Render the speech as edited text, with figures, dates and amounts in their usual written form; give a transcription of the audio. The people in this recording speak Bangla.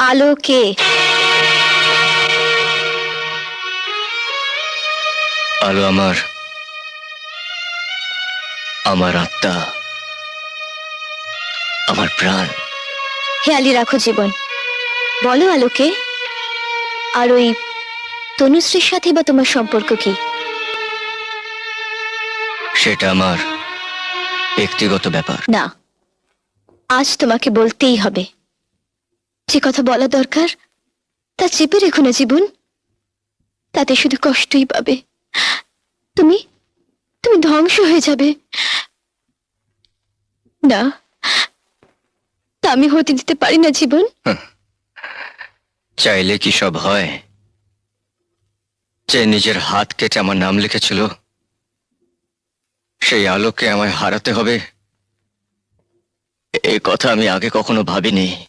আলোকে। আলো আমার, আমার আত্মা, আমার প্রাণ। হেয়ালি রাখো জীবন। বলো আলোকে, আর ওই তনুশ্রীর সাথে বা তোমার সম্পর্ক কি? সেটা আমার ব্যক্তিগত ব্যাপার। না, আজ তোমাকে বলতেই হবে। যে কথা বলা দরকার তা চেপে রেখো না জীবন, তাতে শুধু কষ্টই পাবে। তুমি তুমি ধ্বংস হয়ে যাবে। না, তা আমি হতে দিতে পারি না জীবন। চাইলে কি সব হয়? যে নিজের হাত কেটে আমার নাম লিখেছিল, সেই আলোকে আমায় হারাতে হবে, এই কথা আমি আগে কখনো ভাবিনি।